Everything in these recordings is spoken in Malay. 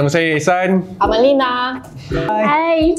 Nama saya Ihsan. Amalina. Hai.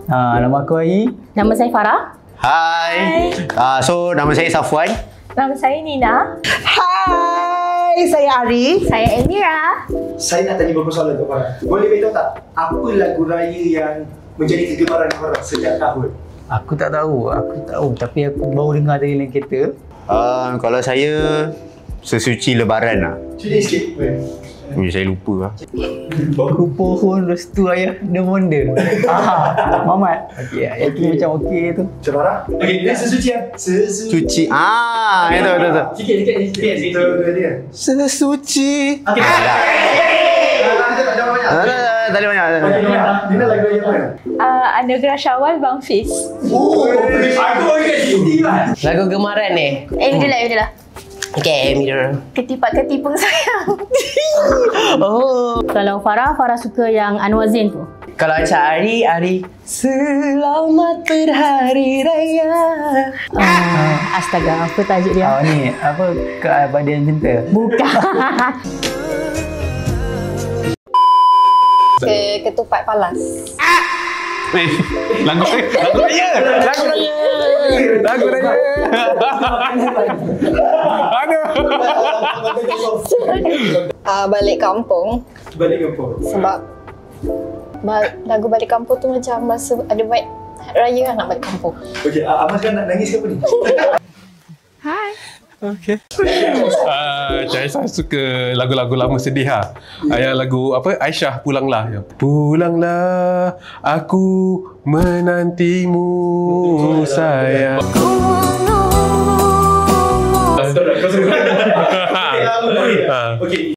Nama aku Ai. Nama saya Farah. Hai. So nama saya Safwan. Nama saya Nina. Hai, saya Ari. Saya Elmira. Saya nak tanya beberapa soalan kepada Farah. Boleh beritahu tak, apa lagu raya yang menjadi kegemaran Farah sejak tahun? Aku tak tahu, tapi aku baru dengar dari dalam kereta. Kalau saya Sesuci Lebaran lah. Cerita sikit. Saya lupa lah. Aku pohon restu ayah demonda. Mamat. Okey, itu macam okey tu. Macam Farah? Okey, dia sesuci lah. Suci. Itu. Sikit. Dua dia. Sesuci. Okey. Tak ada banyak. Nina lagu raya apa? Anugerah Syawal Bang Fiz. Aku ingat Siti lah. Lagu gemaran ni. Dulu lah. Okay, mirror. Ketipak-ketipung sayang. Oh. Kalau Farah suka yang Anwar Zain tu. Kalau macam Ari Selamat Berhari Raya. Astaga, apa tajuk dia? Ni, apa Keabadian Cinta? Bukan. Ketupat palas. Lagu raya. Balik kampung. Balik kampung. Sebab lagu balik kampung tu macam rasa ada vibe raya lah nak balik kampung. Okey, Abang sekarang nak nangis ke apa ni? Okay. Saya suka lagu-lagu lama sedih lah. Yang lagu apa? Aisyah Pulanglah. Pulanglah, aku menantimu sayang. Okey.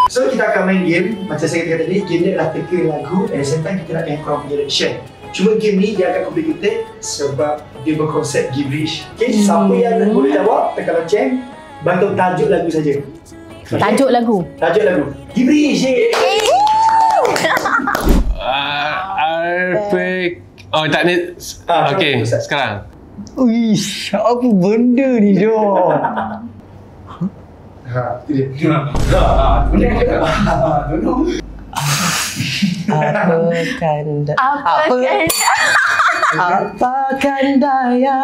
So kita akan main game. Macam saya kata tadi, game ni adalah teka lagu. At the same time kita nak yang korang punya reaction. Cuma game ni dia agak complicated sebab dia berkonsep gibberish. Okay, siapa yang boleh jawab tekan loceng, bantu tajuk lagu saja. Okay. Tajuk lagu. Gibberish je. Tak ni. Okay, sekarang. Uish, apa benda ni Jo? Itu dia. Apakan daya.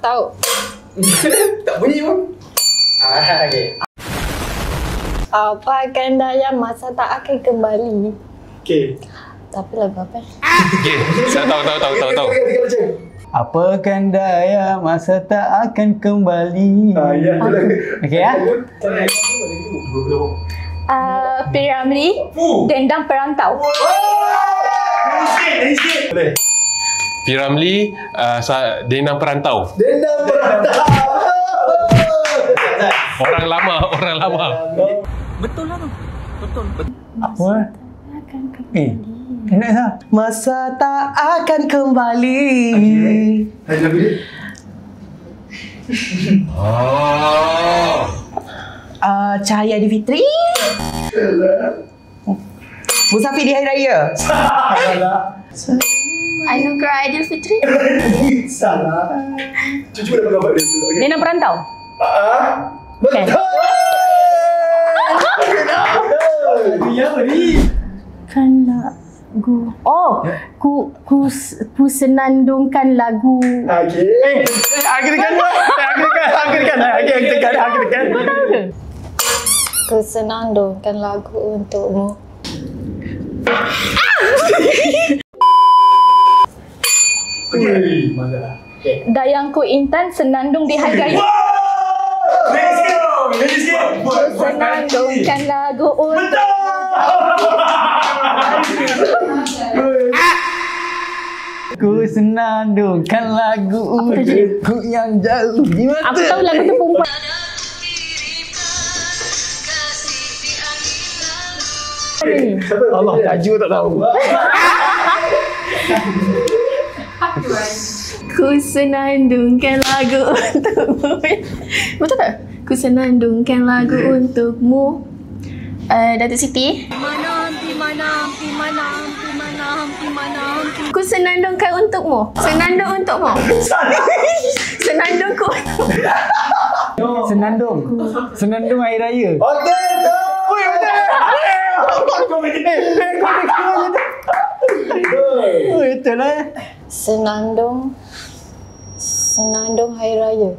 Tahu. Tak bunyi pun. Okay. Apakan daya masa tak akan kembali. Okay. Tapi lagu apa? Okay, saya tahu. Tekan loceng. Apakan daya masa tak akan kembali. Ya, tu lagu. Okey ya? Piramli. Dendang Perantau. Dari sikit. Boleh. Piramli, Dendang Perantau. Dendang Perantau. Orang lama. Betul lah tu. Betul. Apa? Enak tak? Masa tak akan kembali. Hai lagu dia. Cahaya di Fitri. Musafir di Hari Raya. Anugerah Aidilfitri. Salah. Cuba dah bergambar dia dulu. Okay. Dendang Perantau. Betul. Dia apa ni? Kan lagu. Ku senandungkan lagu. Okey. Aku tekan. Kau tahu ke? Ku senandungkan lagu untukmu. Okey. Mana? Dayangku Intan senandung di Hari Raya. Lagi sikit. Ku senandungkan lagu untuk. Ku senandungkan lagu untukku yang jauh di mata. Aku tahu lagu tu perempuan. Allah, tajuk tak tahu. Ku senandungkan lagu untukmu. Betul tak? Ku senandungkan lagu untukmu. Datuk Siti. Ku senandungkan untukmu. Senandung untukmu. Senandungku. Senandung Hari Raya. Okey. Betul lah. Senandung Hari Raya.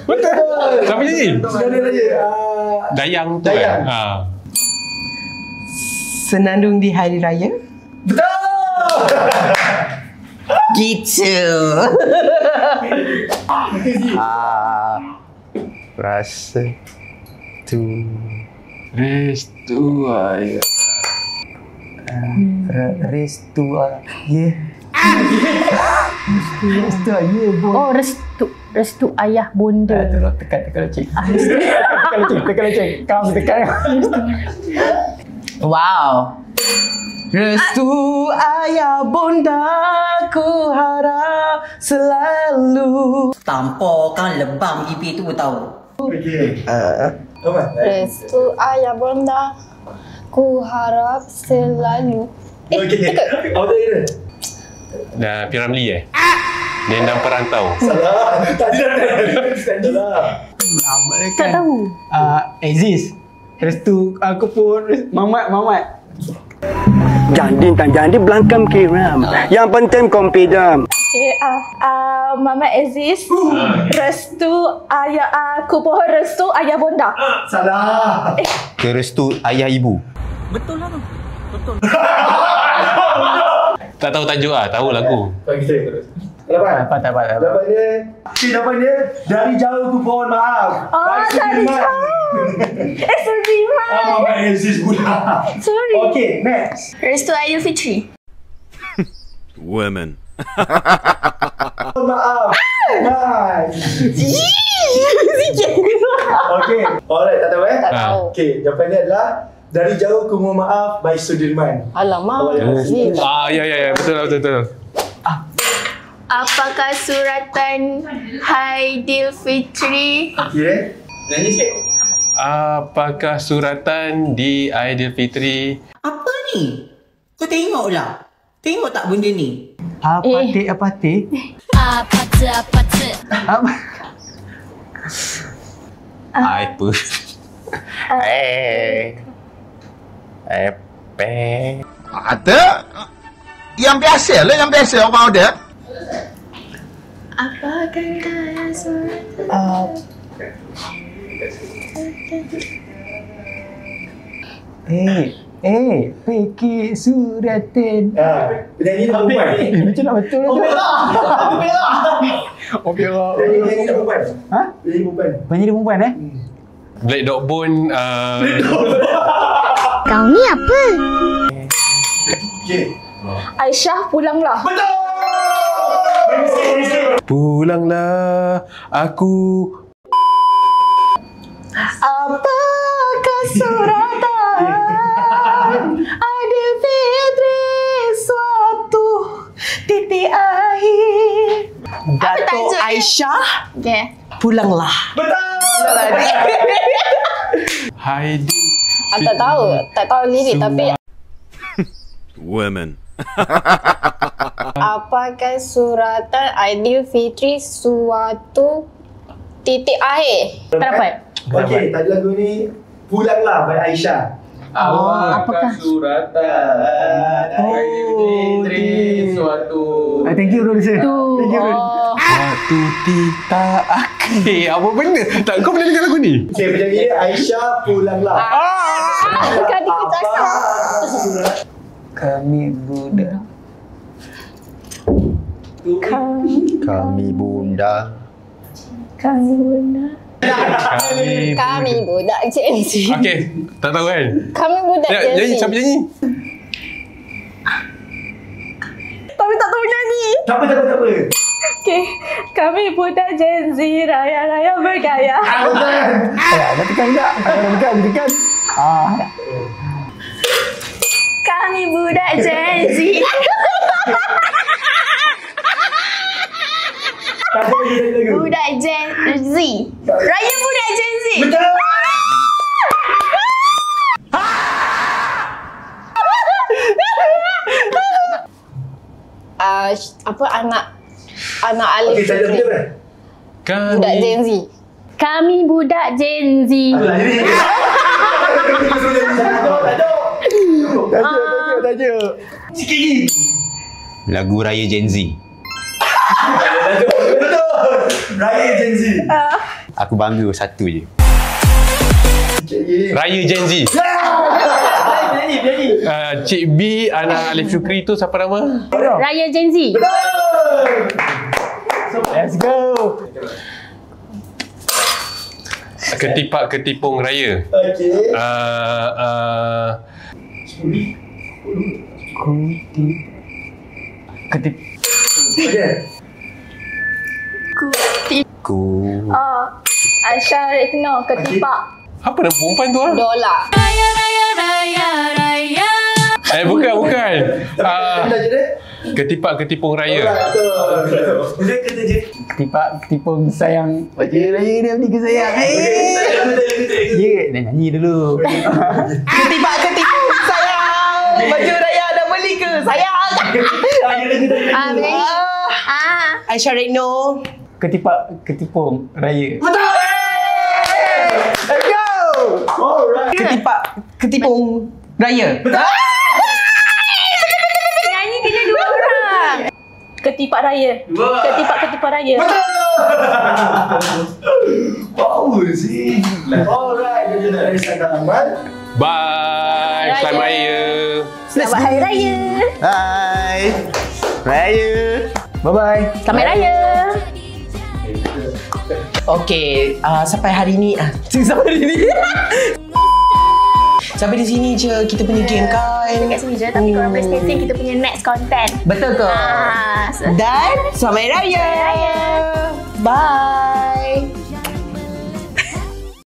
Betul. Siapa nyanyi? Senandung Raya. Dayang tu Dayang. kan? Ha. Senandung di Hari Raya. Betul. Gitu. Rasa tu. Restu ayah. Restu ya. Restu ya, boy. Oh, restu ayah bonda. Tolong tekan cik. Tekan cik. Kau tekan. Wow. Restu ayah bunda ku harap selalu. Tampar kan lebam pipi tu tahu. Okey. Apa? Restu ayah bunda, ku harap selalu. Okey. Apa dia? Dah Piramli Dendang Perantau. Salah. Tak salah. Tak tahu. Aziz. Restu aku pun Mamat. Jangan belakang kiram. Yang penting confident. Okay, Mama Aziz, restu ayah aku pohon restu ayah bonda. Salah. Kerestu ayah ibu. Betul lah tu. Betul. Tak tahu tajuk tahu lagu. Bagi saya terus. Lapan. Tak apa. Jawapan dia. Jawapan dia. Dari jauh ku mohon maaf. Dari jauh. Sorry, Mak. Mama Aziz pula. Sorry. Okey, next. Restu Aidilfitri. Women. Mohon maaf. Nice. Okey. Alright, tak tahu Tak tahu. Okey, jawapan dia adalah dari jauh ku mohon maaf by Sudirman. Alamak. Ni. Ya, betul. Apakah suratan Aidilfitri? Okey. Nyanyi sikit. Apakah suratan di Aidilfitri? Apa ni? Kau tengoklah. Tengok tak benda ni? Apa te? Apa Apa? Apa? Ada? Yang biasa lah, yang biasa orang ada. Apakah suratan? Peki suratin. Penyanyi nak perempuan. Macam nak betul lah. Opera. Penyanyi nak perempuan. Ha? Penyanyi perempuan. Penyanyi perempuan Black Dog Bone. Kau ni apa? Okey. Aisyah, pulanglah. Betul! Pulanglah aku. Apakah suratan Aidilfitri suatu titik akhir. Datuk tajuk dia? Aisyah, Okay. pulanglah. Haidil. Tak tahu lirik tapi Women. apakah suratan Aidilfitri suatu titik akhir? Tak dapat. Okey, tadi lagu ni Pulanglah by Aisyah. Apakah suratan Aidilfitri suatu Thank you producer. Thank you. suatu titik akhir. Apa benda? Tak, kau boleh dengar lagu ni? Okey, penyanyi dia Aisyah Pulanglah. Kan ikut cakap. Kami budak. Kami bunda. Kami budak Gen Z. Okey, tak tahu kan? Kami budak Gen Z. Nyanyi, siapa nyanyi? Tapi tak tahu nyanyi. Tak apa. Okay. Kami budak Gen Z, raya-raya bergaya. Nak tekan tak? Tekan. Kami budak Gen Z. Tak apa lagi dari lagu. Budak Gen Z. Raya budak Gen Z. Betul! Apa anak Alif Okey, tadi lagu dia budak Gen Z. Kami budak Gen Z. apa? Tajuk. Sikit lagi. Lagu Raya Gen Z. Betul. Raya Gen Z. Aku bangga satu je. Sikit lagi. Raya Gen Z. Berani. Cik B, anak Alif Syukri tu siapa nama? Raya Gen Z. Let's go. Ketipak ketipung raya. Okey. Ketip. Okey. Ku. Aisyah Retno, ketipak. Apa nama perempuan tu ah? Dola. Bukan. Dah je deh. Ketipak ketipung raya. Betul. Dia kata je. Ketipak ketipung sayang. Baju raya dia beli ke sayang. Ya, dah nyanyi dulu. Ketipak ketipung sayang. Baju raya dah beli ke sayang. Berani. Aisyah Retno. Ketipak ketipung raya. Betul. Let's go. Alright. Ketipak ketipung raya. Nyanyi kena dua orang. Ketipak raya. Ketipak raya. Power sih. Alright, dia dah ada sangat aman. Bye. Selamat Raya. Selamat Hari Raya. Hai. Raya. Bye-bye. Selamat Raya. Okey, sampai hari ni sampai di sini je kita punya game kan. Dekat sini je, tapi korang boleh stay tune kita punya next content. Betul ke? Ah, Dan selamat Hari Raya. Bye.